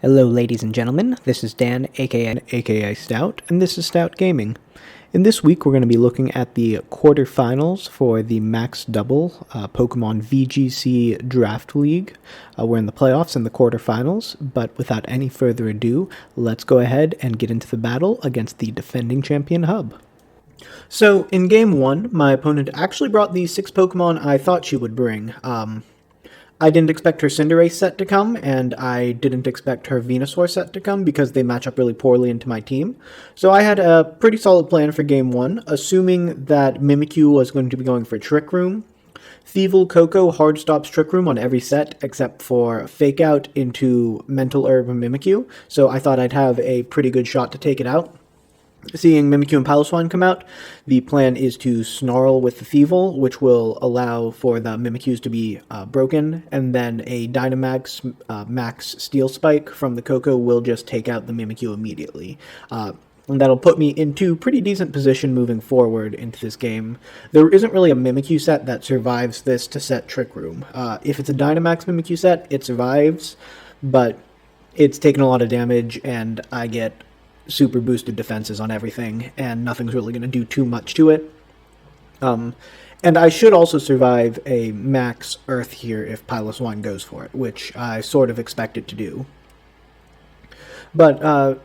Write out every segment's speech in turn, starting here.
Hello ladies and gentlemen, this is Dan aka Stout, and this is Stout Gaming. In this week we're going to be looking at the quarterfinals for the Max Double Pokemon VGC Draft League. We're in the playoffs and the quarterfinals, but without any further ado, let's go ahead and get into the battle against the defending champion Hub. So in game 1, my opponent actually brought the 6 Pokemon I thought she would bring. I didn't expect her Cinderace set to come, and I didn't expect her Venusaur set to come because they match up really poorly into my team. So I had a pretty solid plan for Game 1, assuming that Mimikyu was going to be going for Trick Room. Thievul Coco hard stops Trick Room on every set except for Fake Out into Mental Herb and Mimikyu, so I thought I'd have a pretty good shot to take it out. Seeing Mimikyu and Piloswine come out, the plan is to Snarl with the Thievul, which will allow for the Mimikyus to be broken, and then a Dynamax Max Steel Spike from the Coco will just take out the Mimikyu immediately. And that'll put me into pretty decent position moving forward into this game. There isn't really a Mimikyu set that survives this to set Trick Room. If it's a Dynamax Mimikyu set, it survives, but it's taken a lot of damage, and I get super boosted defenses on everything, and nothing's really going to do too much to it. And I should also survive a max Earth here if Piloswine goes for it, which I sort of expect it to do. But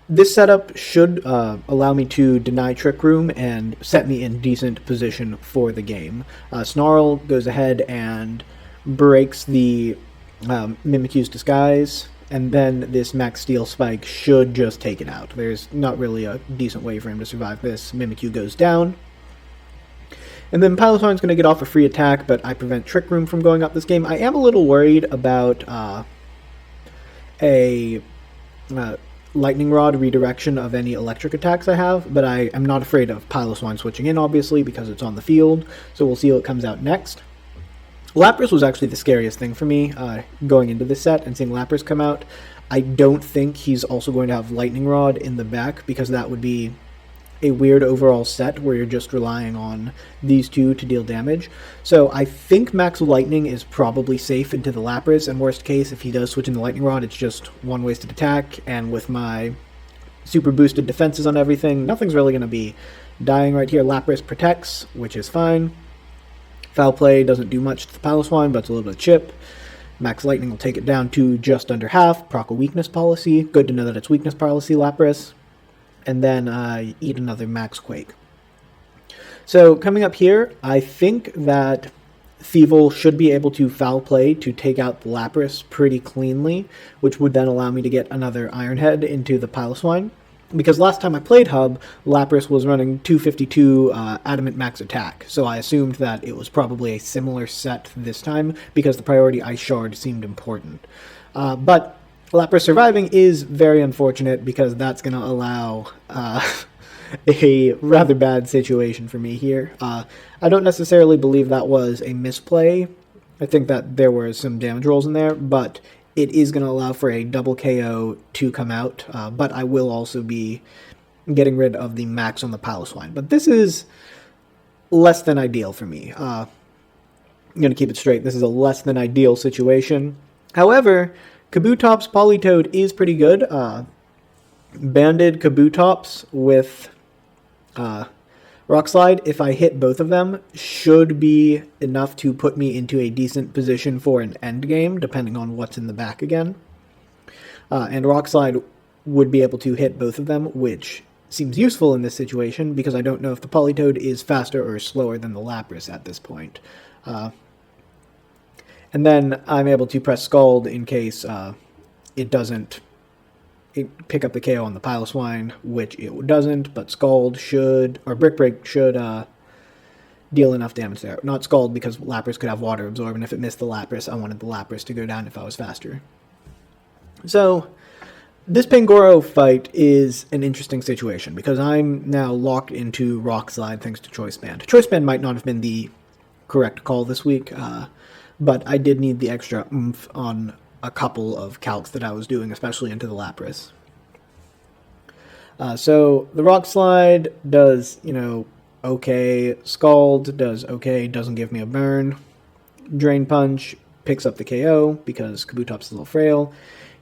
this setup should allow me to deny Trick Room and set me in decent position for the game. Snarl goes ahead and breaks the Mimikyu's Disguise, and then this Max Steel Spike should just take it out. There's not really a decent way for him to survive this. Mimikyu goes down. And then Piloswine's going to get off a free attack, but I prevent Trick Room from going up this game. I am a little worried about a Lightning Rod redirection of any electric attacks I have, but I am not afraid of Piloswine switching in, obviously, because it's on the field. So we'll see what comes out next. Lapras was actually the scariest thing for me going into this set and seeing Lapras come out. I don't think he's also going to have Lightning Rod in the back because that would be a weird overall set where you're just relying on these two to deal damage. So I think Max Lightning is probably safe into the Lapras, and worst case, if he does switch into Lightning Rod, it's just one wasted attack, and with my super boosted defenses on everything, nothing's really going to be dying right here. Lapras protects, which is fine. Foul Play doesn't do much to the Piloswine, but it's a little bit of chip. Max Lightning will take it down to just under half. Proc a Weakness Policy. Good to know that it's Weakness Policy, Lapras. And then eat another Max Quake. So coming up here, I think that Thievul should be able to Foul Play to take out the Lapras pretty cleanly, which would then allow me to get another Iron Head into the Piloswine. Because last time I played Hub, Lapras was running 252 Adamant Max Attack, so I assumed that it was probably a similar set this time, because the priority Ice Shard seemed important. But Lapras surviving is very unfortunate, because that's going to allow a rather bad situation for me here. I don't necessarily believe that was a misplay. I think that there were some damage rolls in there, but it is going to allow for a double KO to come out, but I will also be getting rid of the max on the Piloswine. But this is less than ideal for me. I'm going to keep it straight. This is a less than ideal situation. However, Kabutops Politoed is pretty good. Banded Kabutops with Rock Slide, if I hit both of them, should be enough to put me into a decent position for an end game, depending on what's in the back again. And Rock Slide would be able to hit both of them, which seems useful in this situation, because I don't know if the Politoed is faster or slower than the Lapras at this point. And then I'm able to press Scald in case it doesn't pick up the KO on the Piloswine, which it doesn't, but Scald should, or Brick Break should deal enough damage there. Not Scald, because Lapras could have Water Absorb, and if it missed the Lapras, I wanted the Lapras to go down if I was faster. So, this Pangoro fight is an interesting situation, because I'm now locked into Rock Slide thanks to Choice Band. Choice Band might not have been the correct call this week, but I did need the extra oomph on a couple of calcs that I was doing, especially into the Lapras. So the Rock Slide does, okay. Scald does okay, doesn't give me a burn. Drain Punch picks up the KO because Kabutops is a little frail.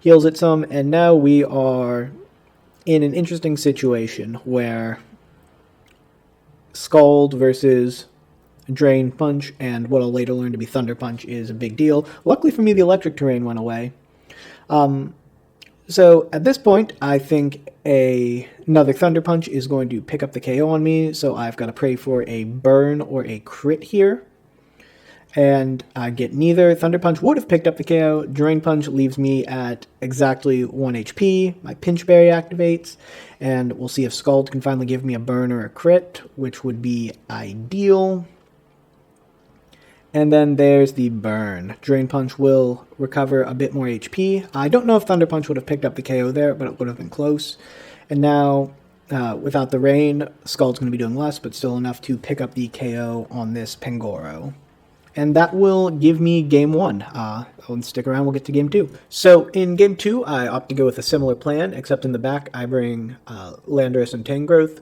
heals it some, and now we are in an interesting situation where Scald versus Drain Punch and what I'll later learn to be Thunder Punch is a big deal. Luckily for me, the electric terrain went away. So at this point, I think another Thunder Punch is going to pick up the KO on me, so I've got to pray for a burn or a crit here. And I get neither. Thunder Punch would have picked up the KO. Drain Punch leaves me at exactly 1 HP. My Pinch Berry activates, and we'll see if Scald can finally give me a burn or a crit, which would be ideal. And then there's the burn. Drain Punch will recover a bit more HP. I don't know if Thunder Punch would have picked up the KO there, but it would have been close. And now, without the rain, Scald's going to be doing less, but still enough to pick up the KO on this Pangoro. And that will give me Game 1. I'll stick around, we'll get to Game 2. So in Game 2, I opt to go with a similar plan, except in the back I bring Landorus and Tangrowth,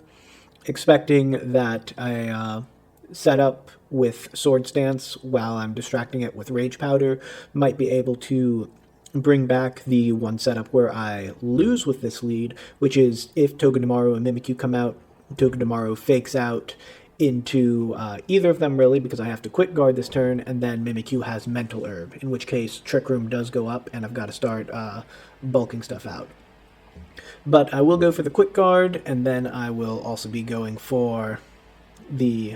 expecting that I set up with Sword Stance while I'm distracting it with Rage Powder might be able to bring back the one setup where I lose with this lead, which is if Togedemaru and Mimikyu come out, Togedemaru fakes out into either of them really, because I have to quick guard this turn, and then Mimikyu has Mental Herb, in which case Trick Room does go up and I've got to start bulking stuff out. But I will go for the quick guard, and then I will also be going for the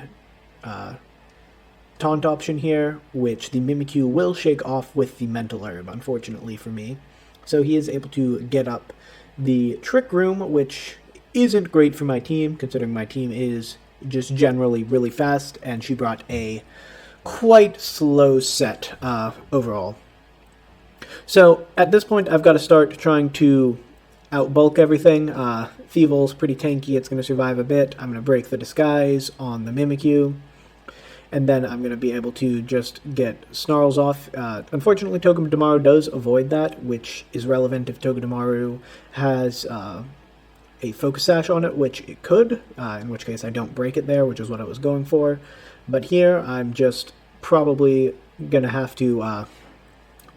taunt option here, which the Mimikyu will shake off with the Mental Herb, unfortunately for me. So he is able to get up the Trick Room, which isn't great for my team, considering my team is just generally really fast, and she brought a quite slow set overall. So at this point, I've got to start trying to outbulk everything. Thievel's pretty tanky, it's going to survive a bit. I'm going to break the disguise on the Mimikyu, and then I'm going to be able to just get Snarls off. Unfortunately, Togedemaru does avoid that, which is relevant if Togedemaru has a Focus Sash on it, which it could, in which case I don't break it there, which is what I was going for. But here, I'm just probably going to have to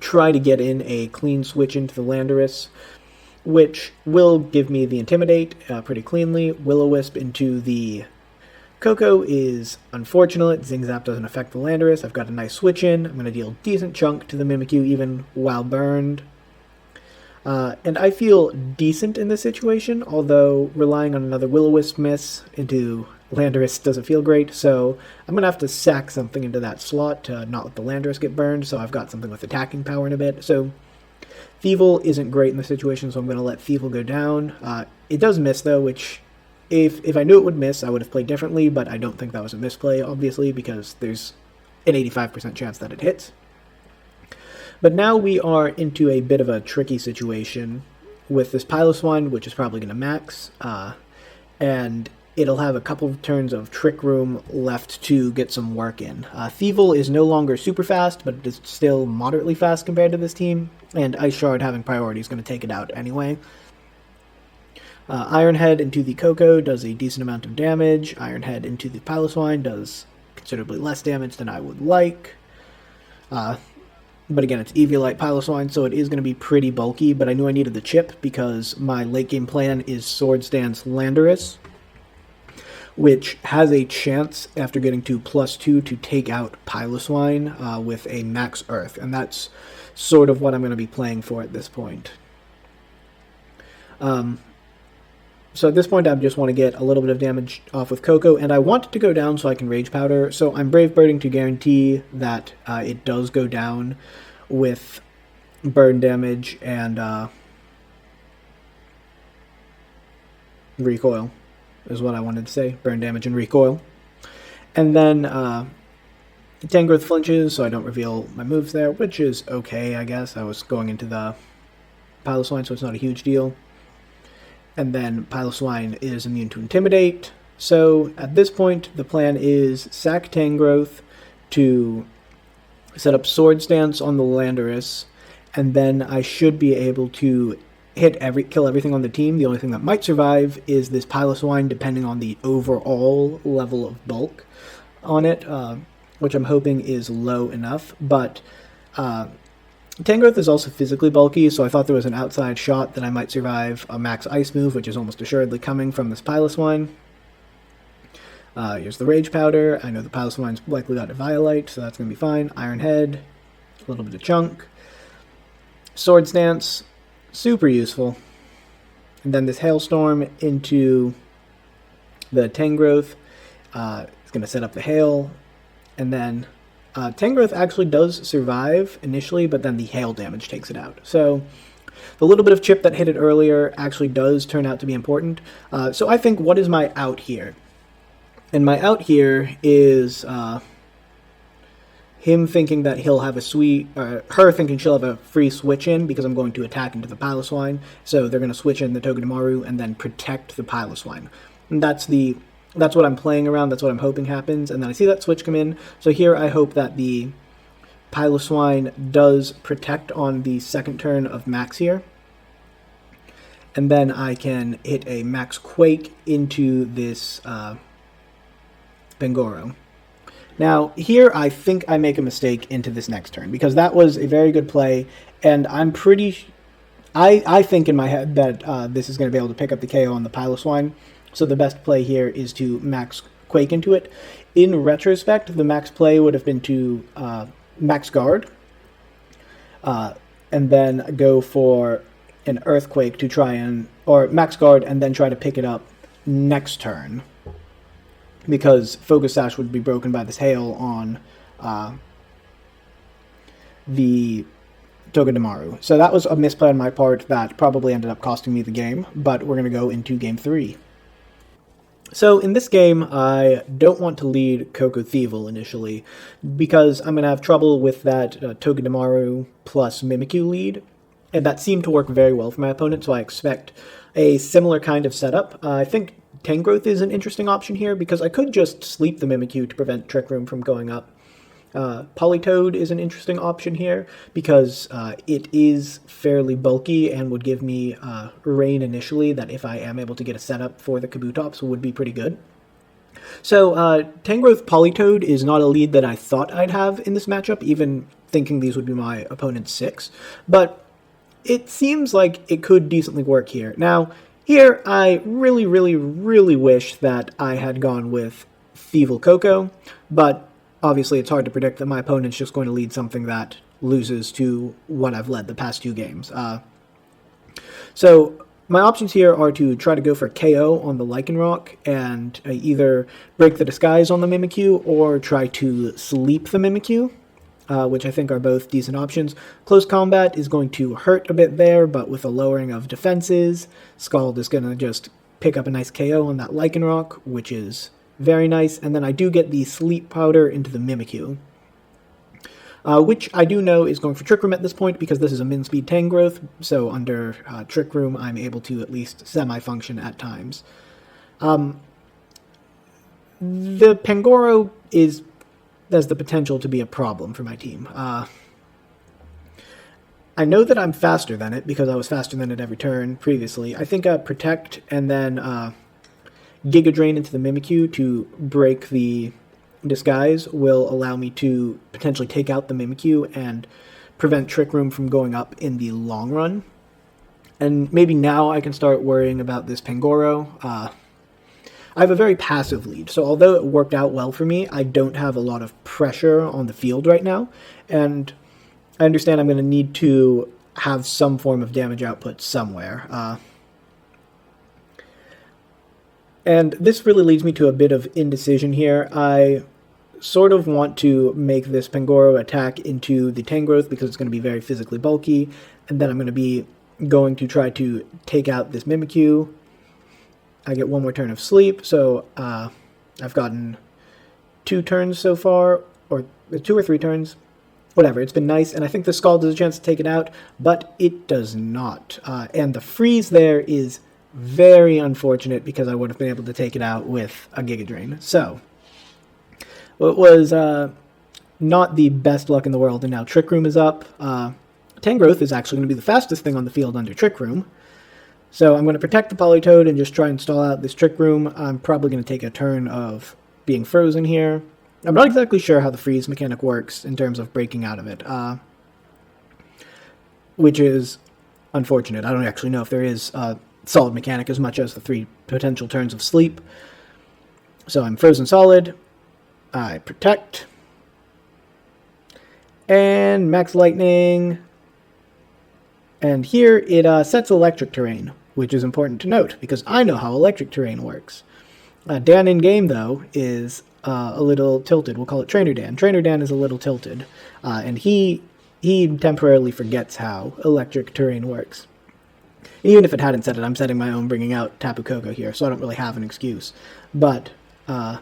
try to get in a clean switch into the Landorus, which will give me the Intimidate pretty cleanly. Will-O-Wisp into the Coco is unfortunate. Zing Zap doesn't affect the Landorus. I've got a nice switch in. I'm going to deal decent chunk to the Mimikyu even while burned. And I feel decent in this situation, although relying on another Will-O-Wisp miss into Landorus doesn't feel great, so I'm going to have to sack something into that slot to not let the Landorus get burned, so I've got something with attacking power in a bit. So Thievel isn't great in the situation, so I'm going to let Thievel go down. It does miss, though, which if I knew it would miss, I would have played differently, but I don't think that was a misplay, obviously, because there's an 85% chance that it hits. But now we are into a bit of a tricky situation with this Piloswine, which is probably going to max, and it'll have a couple of turns of Trick Room left to get some work in. Thievel is no longer super fast, but it is still moderately fast compared to this team, and Ice Shard having priority is going to take it out anyway. Iron Head into the Coco does a decent amount of damage. Iron Head into the Piloswine does considerably less damage than I would like. But again, it's Eviolite Piloswine, so it is going to be pretty bulky, but I knew I needed the chip because my late game plan is Sword Stance Landorus, which has a chance, after getting to +2, to take out Piloswine with a max Earth, and that's sort of what I'm going to be playing for at this point. So at this point, I just want to get a little bit of damage off with Coco, and I want it to go down so I can Rage Powder, so I'm Brave Birding to guarantee that it does go down with burn damage and recoil, is what I wanted to say. Burn damage and recoil. And then Tangrowth flinches, so I don't reveal my moves there, which is okay, I guess. I was going into the Piloswine, so it's not a huge deal. And then Piloswine is immune to Intimidate. So at this point, the plan is sack Tangrowth to set up Sword Stance on the Landorus, and then I should be able to kill everything on the team. The only thing that might survive is this Piloswine, depending on the overall level of bulk on it, which I'm hoping is low enough. But Tangrowth is also physically bulky, so I thought there was an outside shot that I might survive a max ice move, which is almost assuredly coming from this Piloswine. Here's the Rage Powder. I know the Piloswine's likely got a Violite, so that's going to be fine. Iron Head, a little bit of Chunk. Sword Stance, super useful. And then this Hailstorm into the Tangrowth. It's going to set up the Hail, and then Tangrowth actually does survive initially, but then the Hail damage takes it out. So the little bit of chip that hit it earlier actually does turn out to be important. So I think, what is my out here? And my out here is him thinking that he'll have her thinking she'll have a free switch in because I'm going to attack into the Piloswine. So they're going to switch in the Togedemaru and then protect the Piloswine. And that's what I'm playing around, that's what I'm hoping happens. And then I see that switch come in. So here I hope that the Piloswine does protect on the second turn of Max here. And then I can hit a Max Quake into this Pangoro. Now, here I think I make a mistake into this next turn, because that was a very good play, and I'm I think in my head that this is going to be able to pick up the KO on the Piloswine, so the best play here is to Max Quake into it. In retrospect, the max play would have been to Max Guard, and then go for an Earthquake to try or Max Guard and then try to pick it up next turn, because Focus Sash would be broken by this Hail on the Togedemaru. So that was a misplay on my part that probably ended up costing me the game, but we're going to go into Game 3. So in this game, I don't want to lead Coco Thievel initially, because I'm going to have trouble with that Togedemaru plus Mimikyu lead, and that seemed to work very well for my opponent, so I expect a similar kind of setup. I think Tangrowth is an interesting option here, because I could just sleep the Mimikyu to prevent Trick Room from going up. Politoed is an interesting option here, because it is fairly bulky and would give me rain initially that, if I am able to get a setup for the Kabutops, would be pretty good. So Tangrowth Politoed is not a lead that I thought I'd have in this matchup, even thinking these would be my opponent's 6, but it seems like it could decently work here. Now, here, I really, really, really wish that I had gone with Thievel Coco, but obviously it's hard to predict that my opponent's just going to lead something that loses to what I've led the past 2 games. So my options here are to try to go for KO on the Lycanroc and either break the disguise on the Mimikyu or try to sleep the Mimikyu, which I think are both decent options. Close combat is going to hurt a bit there, but with a lowering of defenses, Scald is going to just pick up a nice KO on that Lycanroc, which is very nice. And then I do get the Sleep Powder into the Mimikyu, which I do know is going for Trick Room at this point, because this is a min-speed Tangrowth, so under Trick Room I'm able to at least semi-function at times. The Pangoro has the potential to be a problem for my team. I know that I'm faster than it, because I was faster than it every turn previously. I think Protect and then Giga Drain into the Mimikyu to break the disguise will allow me to potentially take out the Mimikyu and prevent Trick Room from going up in the long run. And maybe now I can start worrying about this Pangoro. I have a very passive lead, so although it worked out well for me, I don't have a lot of pressure on the field right now, and I understand I'm going to need to have some form of damage output somewhere. And this really leads me to a bit of indecision here. I sort of want to make this Pangoro attack into the Tangrowth because it's going to be very physically bulky, and then I'm going to try to take out this Mimikyu. I get one more turn of sleep, so I've gotten 2 turns so far, or 2 or 3 turns, whatever. It's been nice, and I think the Scald has a chance to take it out, but it does not. And the freeze there is very unfortunate, because I would have been able to take it out with a Giga Drain. So, well, it was not the best luck in the world, and now Trick Room is up. Tangrowth is actually going to be the fastest thing on the field under Trick Room. So I'm going to protect the Politoed and just try and stall out this Trick Room. I'm probably going to take a turn of being frozen here. I'm not exactly sure how the freeze mechanic works in terms of breaking out of it. which is unfortunate. I don't actually know if there is a solid mechanic as much as the 3 potential turns of sleep. So I'm frozen solid. I protect. And max lightning. And here it sets electric terrain, which is important to note because I know how electric terrain works. Dan in game, though, is a little tilted. We'll call it Trainer Dan. Trainer Dan is a little tilted, and he temporarily forgets how electric terrain works. Even if it hadn't said it, I'm setting my own, bringing out Tapu Koko here, so I don't really have an excuse. But I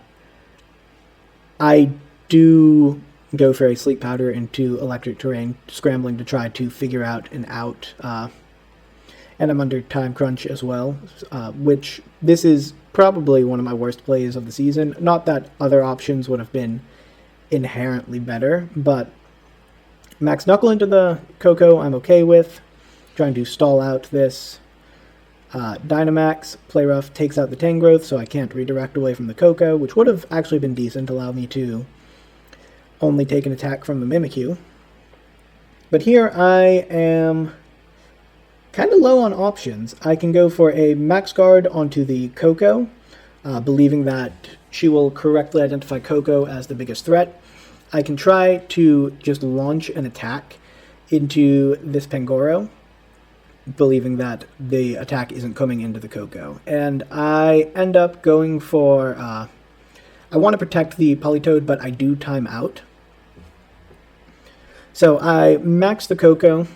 do go for a sleep powder into electric terrain, scrambling to try to figure out an out. And I'm under time crunch as well, which this is probably one of my worst plays of the season. Not that other options would have been inherently better, but max knuckle into the Koko I'm okay with. Trying to stall out this Dynamax. Play rough takes out the Tangrowth, so I can't redirect away from the Koko, which would have actually been decent, allow me to only take an attack from the Mimikyu. But here I am kind of low on options. I can go for a max guard onto the Koko, believing that she will correctly identify Koko as the biggest threat. I can try to just launch an attack into this Pangoro, believing that the attack isn't coming into the Koko. And I end up going for... I want to protect the Politoed, but I do time out. So I max the Koko,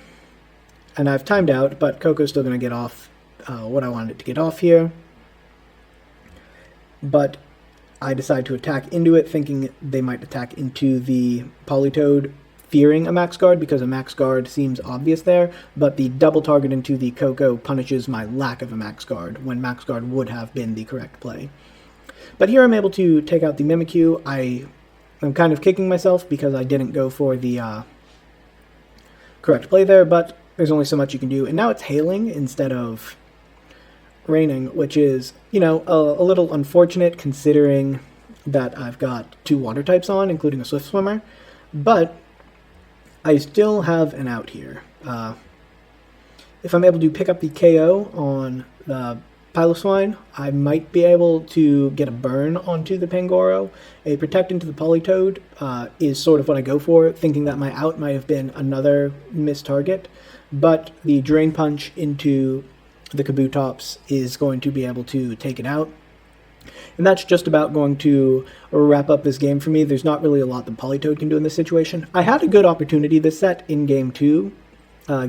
and I've timed out, but Koko's still going to get off what I wanted it to get off here. But I decide to attack into it, thinking they might attack into the Politoed, fearing a max guard, because a max guard seems obvious there, but the double target into the Koko punishes my lack of a max guard, when max guard would have been the correct play. But here I'm able to take out the Mimikyu. I'm kind of kicking myself because I didn't go for the correct play there, but there's only so much you can do. And now it's hailing instead of raining, which is, a little unfortunate considering that I've got 2 water types on, including a Swift Swimmer. But I still have an out here. If I'm able to pick up the KO on the Piloswine, I might be able to get a burn onto the Pangoro. A protect into the Politoed is sort of what I go for, thinking that my out might have been another missed target, but the Drain Punch into the Kabutops is going to be able to take it out. And that's just about going to wrap up this game for me. There's not really a lot that Politoed can do in this situation. I had a good opportunity this set in Game 2.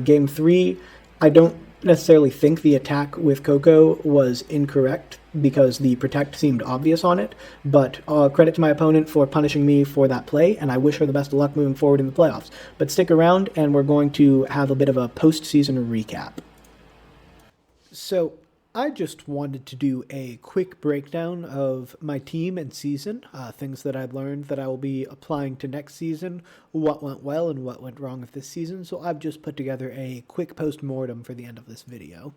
Game 3, I don't necessarily think the attack with Koko was incorrect because the protect seemed obvious on it, but credit to my opponent for punishing me for that play, and I wish her the best of luck moving forward in the playoffs. But stick around, and we're going to have a bit of a postseason recap. So I just wanted to do a quick breakdown of my team and season, things that I've learned that I will be applying to next season, what went well and what went wrong with this season, so I've just put together a quick post-mortem for the end of this video.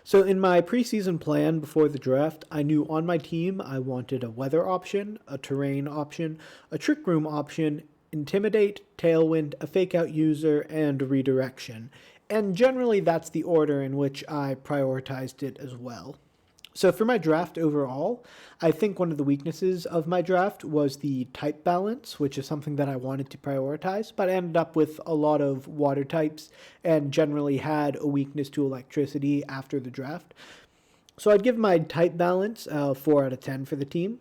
So in my preseason plan before the draft, I knew on my team I wanted a weather option, a terrain option, a trick room option, intimidate, tailwind, a fake out user, and redirection. And generally that's the order in which I prioritized it as well. So for my draft overall, I think one of the weaknesses of my draft was the type balance, which is something that I wanted to prioritize, but I ended up with a lot of water types and generally had a weakness to electricity after the draft. So I'd give my type balance 4 out of 10 for the team.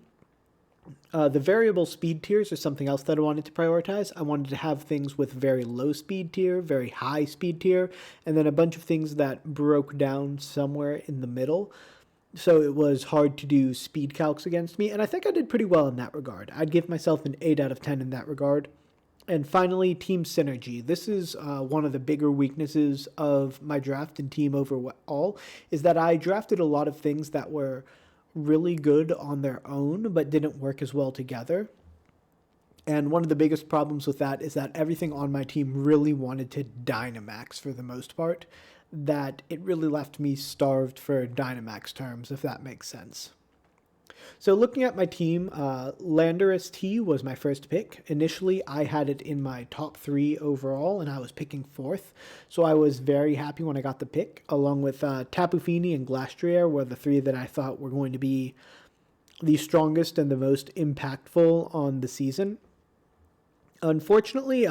The variable speed tiers are something else that I wanted to prioritize. I wanted to have things with very low speed tier, very high speed tier, and then a bunch of things that broke down somewhere in the middle. So it was hard to do speed calcs against me, and I think I did pretty well in that regard. I'd give myself an 8 out of 10 in that regard. And finally, team synergy. This is one of the bigger weaknesses of my draft and team overall, is that I drafted a lot of things that were really good on their own, but didn't work as well together. And one of the biggest problems with that is that everything on my team really wanted to Dynamax for the most part, that it really left me starved for Dynamax terms, if that makes sense. So looking at my team, Landorus T was my first pick. Initially, I had it in my top 3 overall, and I was picking 4th. So I was very happy when I got the pick, along with Tapu Fini and Glastrier were the 3 that I thought were going to be the strongest and the most impactful on the season. Unfortunately,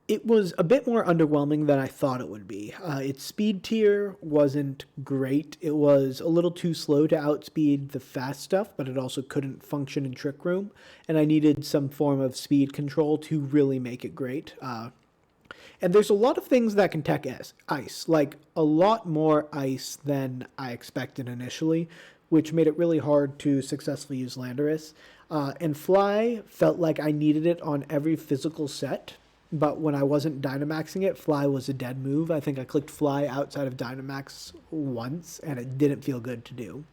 it was a bit more underwhelming than I thought it would be. Its speed tier wasn't great. It was a little too slow to outspeed the fast stuff, but it also couldn't function in Trick Room, and I needed some form of speed control to really make it great. And there's a lot of things that can tech ice, like a lot more ice than I expected initially, which made it really hard to successfully use Landorus. And Fly felt like I needed it on every physical set, but when I wasn't Dynamaxing it, Fly was a dead move. I think I clicked Fly outside of Dynamax once, and it didn't feel good to do.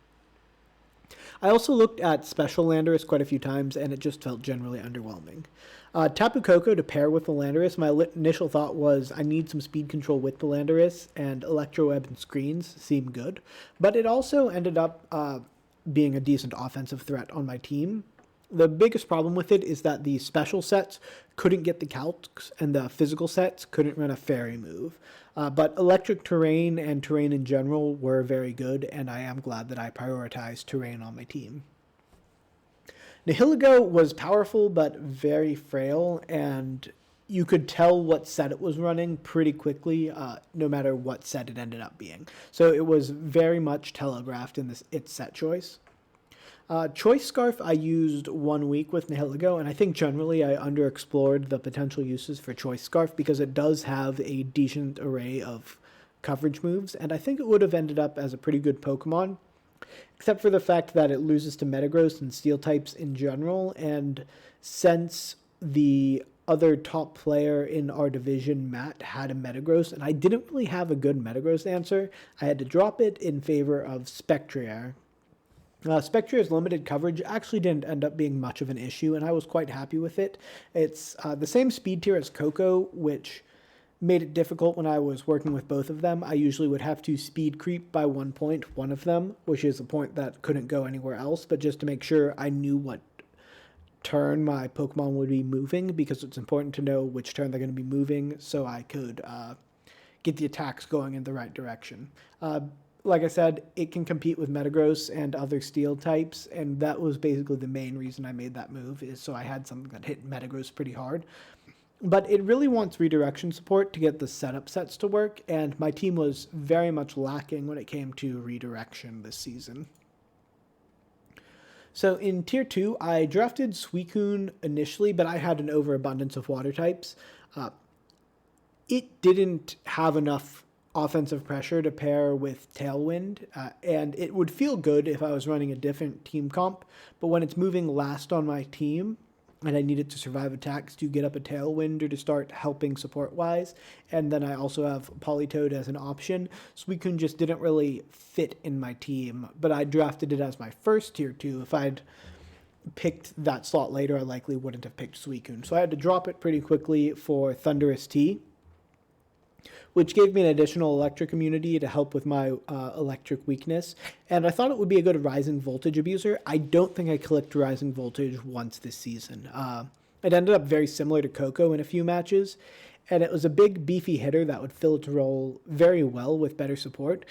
I also looked at Special Landorus quite a few times, and it just felt generally underwhelming. Tapu Koko to pair with the Landorus, my initial thought was I need some speed control with the Landorus, and Electro Web and Screens seem good. But it also ended up being a decent offensive threat on my team. The biggest problem with it is that the special sets couldn't get the calcs, and the physical sets couldn't run a fairy move. But electric terrain and terrain in general were very good, and I am glad that I prioritized terrain on my team. Nihilego was powerful but very frail, and you could tell what set it was running pretty quickly, no matter what set it ended up being. So it was very much telegraphed in its set choice. Choice Scarf I used 1 week with Nihilego, and I think generally I underexplored the potential uses for Choice Scarf because it does have a decent array of coverage moves, and I think it would have ended up as a pretty good Pokemon, except for the fact that it loses to Metagross and Steel types in general, and since the other top player in our division, Matt, had a Metagross, and I didn't really have a good Metagross answer, I had to drop it in favor of Spectrier. Spectria's limited coverage actually didn't end up being much of an issue, and I was quite happy with it. It's the same speed tier as Koko, which made it difficult when I was working with both of them. I usually would have to speed creep by 1 point, one of them, which is a point that couldn't go anywhere else, but just to make sure I knew what turn my Pokemon would be moving, because it's important to know which turn they're going to be moving so I could get the attacks going in the right direction. Like I said, it can compete with Metagross and other Steel types, and that was basically the main reason I made that move, is so I had something that hit Metagross pretty hard. But it really wants redirection support to get the setup sets to work, and my team was very much lacking when it came to redirection this season. So in Tier 2, I drafted Suicune initially, but I had an overabundance of water types. It didn't have enough offensive pressure to pair with Tailwind, and it would feel good if I was running a different team comp, but when it's moving last on my team, and I needed to survive attacks to get up a Tailwind or to start helping support-wise, and then I also have Politoed as an option, Suicune just didn't really fit in my team, but I drafted it as my first Tier 2. If I'd picked that slot later, I likely wouldn't have picked Suicune, so I had to drop it pretty quickly for Thundurus T, which gave me an additional electric immunity to help with my electric weakness, and I thought it would be a good Rising Voltage abuser. I don't think I clicked Rising Voltage once this season. It ended up very similar to Koko in a few matches, and it was a big, beefy hitter that would fill its role very well with better support.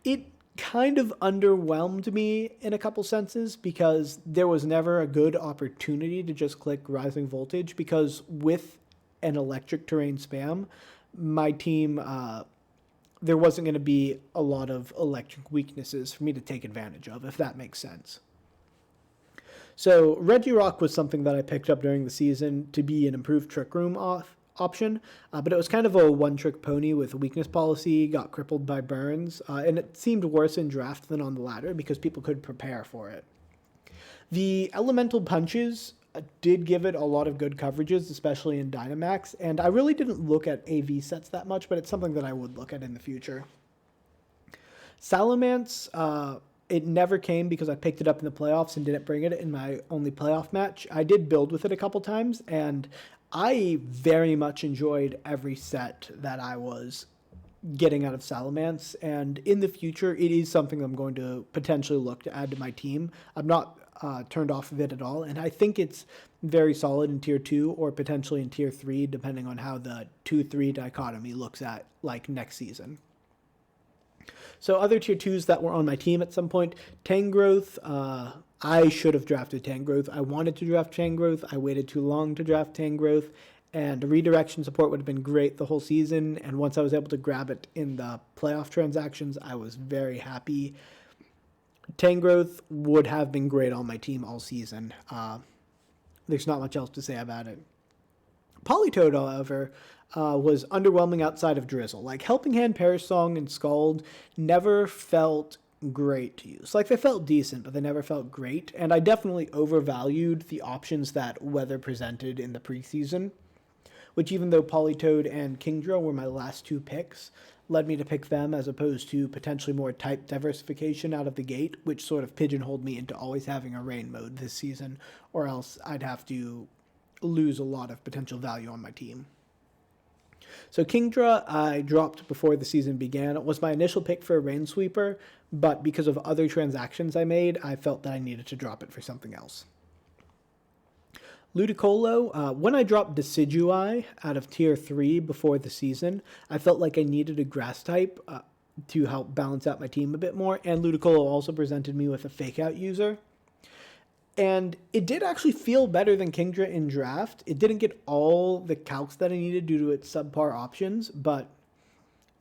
It kind of underwhelmed me in a couple senses, because there was never a good opportunity to just click Rising Voltage, because with an electric terrain spam, my team, there wasn't going to be a lot of electric weaknesses for me to take advantage of, if that makes sense. So Regirock was something that I picked up during the season to be an improved Trick Room option, but it was kind of a one-trick pony with a weakness policy, got crippled by burns, and it seemed worse in draft than on the ladder because people could prepare for it. The elemental punches did give it a lot of good coverages, especially in Dynamax, and I really didn't look at AV sets that much, but it's something that I would look at in the future. Salamence, it never came because I picked it up in the playoffs and didn't bring it in my only playoff match. I did build with it a couple times, and I very much enjoyed every set that I was getting out of Salamence, and in the future, it is something I'm going to potentially look to add to my team. I'm not turned off of it at all, and I think it's very solid in Tier 2 or potentially in Tier 3, depending on how the 2-3 dichotomy looks at, like, next season. So other Tier 2s that were on my team at some point, Tangrowth, I should have drafted Tangrowth. I wanted to draft Tangrowth. I waited too long to draft Tangrowth, and redirection support would have been great the whole season, and once I was able to grab it in the playoff transactions, I was very happy. Tangrowth would have been great on my team all season. There's not much else to say about it. Politoed, however, was underwhelming outside of Drizzle. Like, Helping Hand, Perish Song, and Scald never felt great to use. Like, they felt decent, but they never felt great, and I definitely overvalued the options that Weather presented in the preseason, which, even though Politoed and Kingdra were my last two picks, led me to pick them as opposed to potentially more type diversification out of the gate, which sort of pigeonholed me into always having a rain mode this season, or else I'd have to lose a lot of potential value on my team. So Kingdra I dropped before the season began. It was my initial pick for a rain sweeper, but because of other transactions I made, I felt that I needed to drop it for something else. Ludicolo, when I dropped Decidui out of Tier 3 before the season, I felt like I needed a grass type to help balance out my team a bit more, and Ludicolo also presented me with a fake out user. And it did actually feel better than Kingdra in draft. It didn't get all the calcs that I needed due to its subpar options, but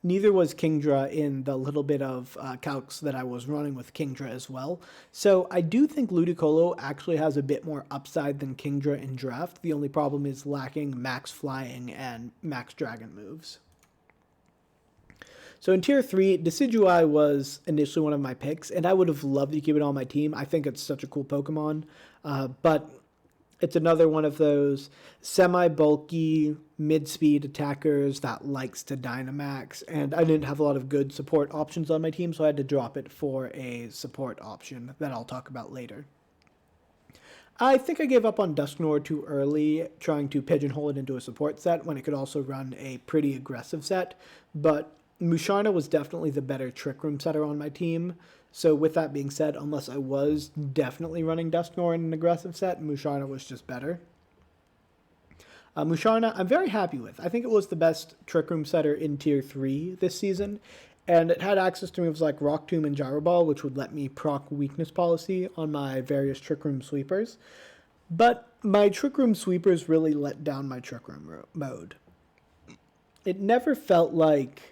neither was Kingdra in the little bit of calcs that I was running with Kingdra as well. So I do think Ludicolo actually has a bit more upside than Kingdra in draft. The only problem is lacking max flying and max dragon moves. So in Tier 3, Decidui was initially one of my picks, and I would have loved to keep it on my team. I think it's such a cool Pokemon, but it's another one of those semi-bulky, mid-speed attackers that likes to Dynamax, and I didn't have a lot of good support options on my team, so I had to drop it for a support option that I'll talk about later. I think I gave up on Dusknoir too early, trying to pigeonhole it into a support set when it could also run a pretty aggressive set, but Musharna was definitely the better Trick Room setter on my team. So with that being said, unless I was definitely running Dusknoir in an aggressive set, Musharna was just better. Musharna, I'm very happy with. I think it was the best Trick Room setter in Tier 3 this season, and it had access to moves like Rock Tomb and Gyro Ball, which would let me proc Weakness Policy on my various Trick Room sweepers. But my Trick Room sweepers really let down my Trick Room mode. It never felt like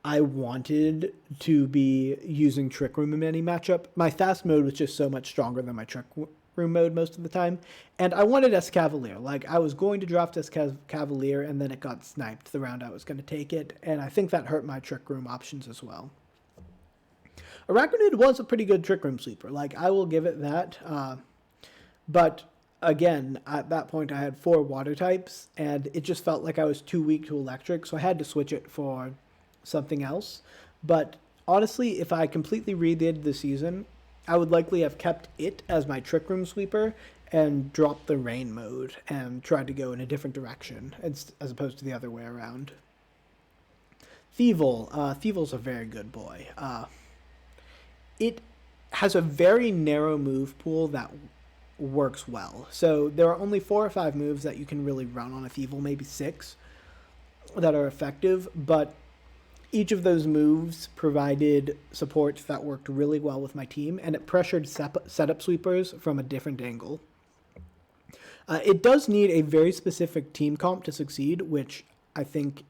I wanted to be using Trick Room in any matchup. My fast mode was just so much stronger than my Trick Room mode most of the time, and I wanted Escavalier. Like, I was going to draft Escavalier, and then it got sniped the round I was going to take it, and I think that hurt my Trick Room options as well. Arachnid was a pretty good Trick Room sweeper. Like, I will give it that, but again, at that point I had 4 water types, and it just felt like I was too weak to electric, so I had to switch it for something else. But honestly, if I completely redid the season, I would likely have kept it as my Trick Room sweeper and dropped the rain mode and tried to go in a different direction as opposed to the other way around. Thievul. Thievul's a very good boy. It has a very narrow move pool that works well. So there are only 4 or 5 moves that you can really run on a Thievul, maybe 6, that are effective, but each of those moves provided support that worked really well with my team, and it pressured setup sweepers from a different angle. It does need a very specific team comp to succeed, which I think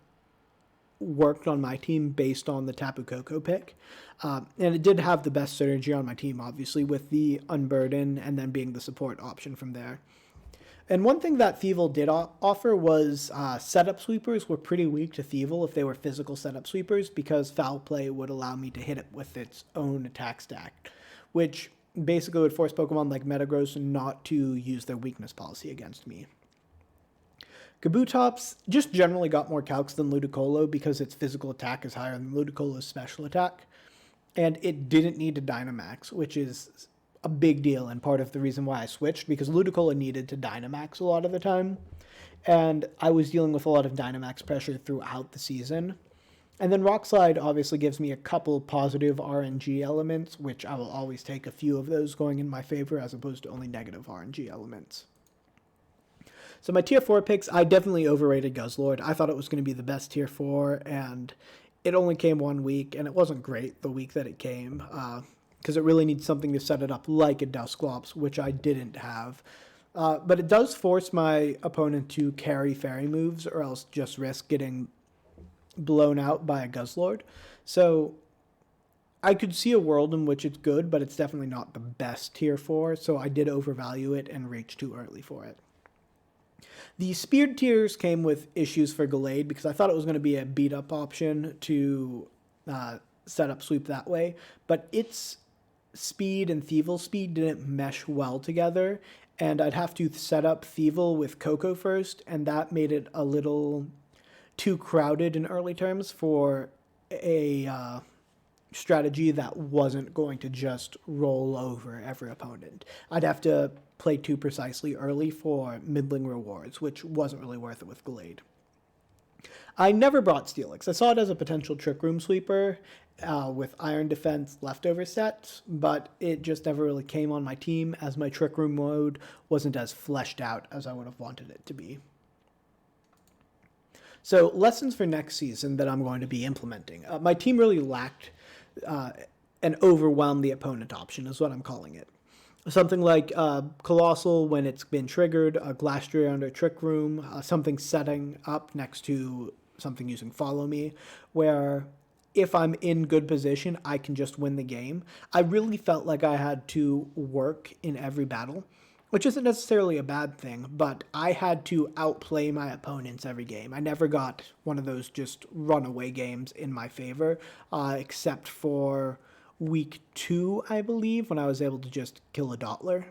worked on my team based on the Tapu Koko pick. And it did have the best synergy on my team, obviously, with the Unburden and then being the support option from there. And one thing that Thievul did offer was setup sweepers were pretty weak to Thievul if they were physical setup sweepers, because Foul Play would allow me to hit it with its own attack stack, which basically would force Pokemon like Metagross not to use their weakness policy against me. Kabutops just generally got more calcs than Ludicolo because its physical attack is higher than Ludicolo's special attack, and it didn't need to Dynamax, which is a big deal and part of the reason why I switched, because Ludicolo needed to Dynamax a lot of the time, and I was dealing with a lot of Dynamax pressure throughout the season, And then Rock Slide obviously gives me a couple positive RNG elements, which I will always take a few of those going in my favor as opposed to only negative RNG elements. So my tier 4 picks, I definitely overrated Guzzlord. I thought it was going to be the best tier 4, and it only came 1 week, and it wasn't great the week that it came, because it really needs something to set it up like a Dusclops, which I didn't have. But it does force my opponent to carry fairy moves, or else just risk getting blown out by a Guzzlord. So I could see a world in which it's good, but it's definitely not the best tier 4, so I did overvalue it and reach too early for it. The speared tiers came with issues for Gallade because I thought it was going to be a beat-up option to set up sweep that way, but its speed and Thievel speed didn't mesh well together, and I'd have to set up Thievel with Coco first, and that made it a little too crowded in early terms for a strategy that wasn't going to just roll over every opponent. I'd have to play too precisely early for middling rewards, which wasn't really worth it with Gallade. I never brought Steelix. I saw it as a potential Trick Room sweeper with Iron Defense leftover sets, but it just never really came on my team as my Trick Room mode wasn't as fleshed out as I would have wanted it to be. So lessons for next season that I'm going to be implementing. My team really lacked an overwhelm the opponent option is what I'm calling it. Something like Colossal when it's been triggered, a Glastrier under Trick Room, something setting up next to something using Follow Me, where if I'm in good position, I can just win the game. I really felt like I had to work in every battle, which isn't necessarily a bad thing, but I had to outplay my opponents every game. I never got one of those just runaway games in my favor, except for week 2, I believe, when I was able to just kill a Dottler.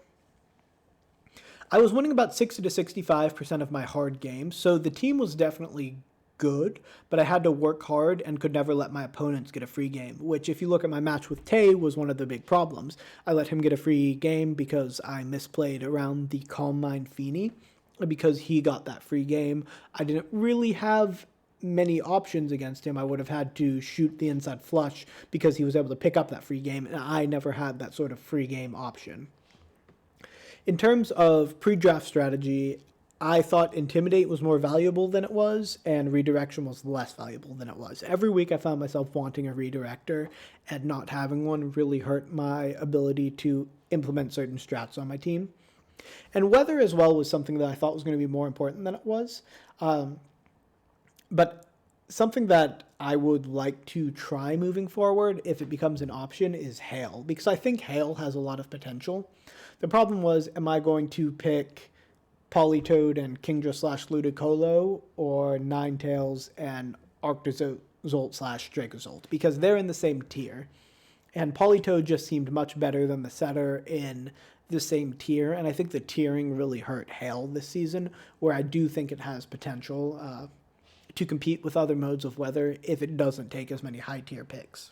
I was winning about 60 to 65% of my hard games, so the team was definitely good, but I had to work hard and could never let my opponents get a free game, which if you look at my match with Tay was one of the big problems. I let him get a free game because I misplayed around the Calm Mind Feeny, because he got that free game. I didn't really have many options against him. I would have had to shoot the inside flush because he was able to pick up that free game, and I never had that sort of free game option. In terms of pre-draft strategy, I thought Intimidate was more valuable than it was, and Redirection was less valuable than it was. Every week I found myself wanting a Redirector, and not having one really hurt my ability to implement certain strats on my team. And Weather as well was something that I thought was going to be more important than it was. But something that I would like to try moving forward, if it becomes an option, is Hail, because I think Hail has a lot of potential. The problem was, am I going to pick Politoed and Kingdra / Ludicolo, or Ninetales and Arctozolt / Dracozolt, because they're in the same tier. And Politoed just seemed much better than the setter in the same tier, and I think the tiering really hurt Hail this season, where I do think it has potential to compete with other modes of Weather if it doesn't take as many high tier picks.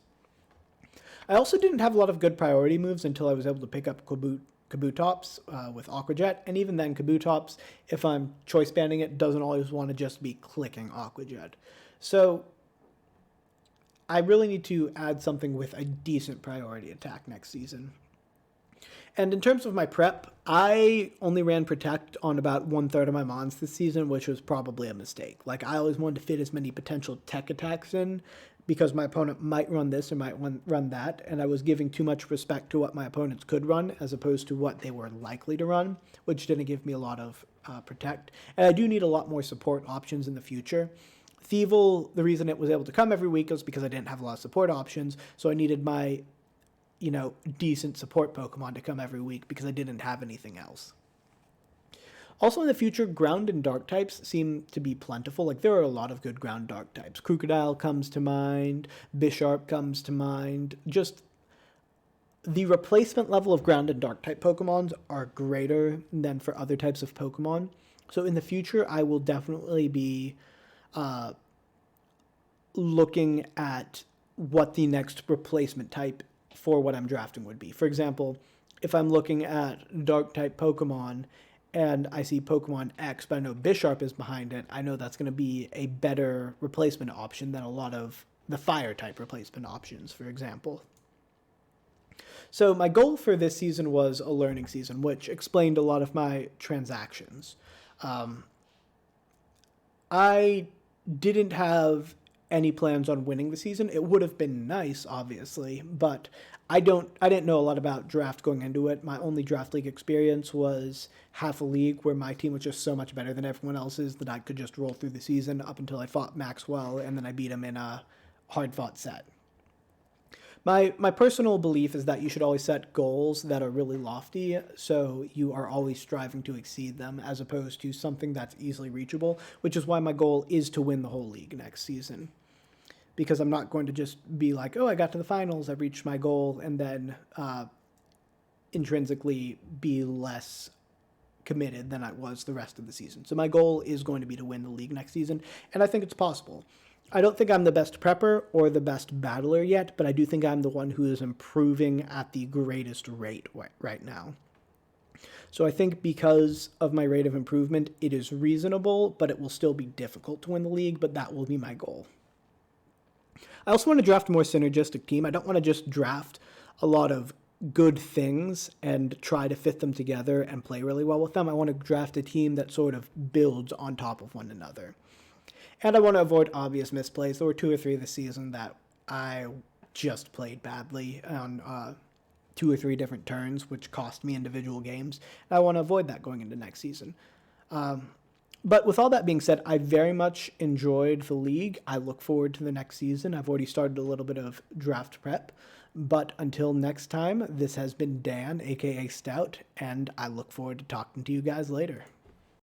I also didn't have a lot of good priority moves until I was able to pick up Kabutops with Aquajet, and even then Kabutops, if I'm choice banding it, doesn't always want to just be clicking Aquajet. So I really need to add something with a decent priority attack next season. And in terms of my prep, I only ran Protect on about 1/3 of my mons this season, which was probably a mistake. Like, I always wanted to fit as many potential tech attacks in, because my opponent might run this or might run that, and I was giving too much respect to what my opponents could run as opposed to what they were likely to run, which didn't give me a lot of Protect. And I do need a lot more support options in the future. Thievel, the reason it was able to come every week was because I didn't have a lot of support options, so I needed my decent support Pokemon to come every week because I didn't have anything else. Also in the future, ground and dark types seem to be plentiful. Like, there are a lot of good ground dark types. Crocodile comes to mind, Bisharp comes to mind. Just the replacement level of ground and dark type Pokemons are greater than for other types of Pokemon. So in the future, I will definitely be looking at what the next replacement type for what I'm drafting would be. For example, if I'm looking at dark-type Pokemon and I see Pokemon X, but I know Bisharp is behind it, I know that's going to be a better replacement option than a lot of the fire type replacement options, for example. So my goal for this season was a learning season, which explained a lot of my transactions. I didn't have any plans on winning the season. It would have been nice, obviously, but I didn't know a lot about draft going into it. My only draft league experience was half a league where my team was just so much better than everyone else's that I could just roll through the season up until I fought Maxwell, and then I beat him in a hard-fought set. My personal belief is that you should always set goals that are really lofty, so you are always striving to exceed them, as opposed to something that's easily reachable, which is why my goal is to win the whole league next season. Because I'm not going to just be like, oh, I got to the finals, I reached my goal, and then intrinsically be less committed than I was the rest of the season. So my goal is going to be to win the league next season, and I think it's possible. I don't think I'm the best prepper or the best battler yet, but I do think I'm the one who is improving at the greatest rate right now. So I think because of my rate of improvement, it is reasonable, but it will still be difficult to win the league, but that will be my goal. I also want to draft a more synergistic team. I don't want to just draft a lot of good things and try to fit them together and play really well with them. I want to draft a team that sort of builds on top of one another. And I want to avoid obvious misplays. There were 2 or 3 this season that I just played badly on 2 or 3 different turns, which cost me individual games. And I want to avoid that going into next season. But with all that being said, I very much enjoyed the league. I look forward to the next season. I've already started a little bit of draft prep. But until next time, this has been Dan, aka Stout, and I look forward to talking to you guys later.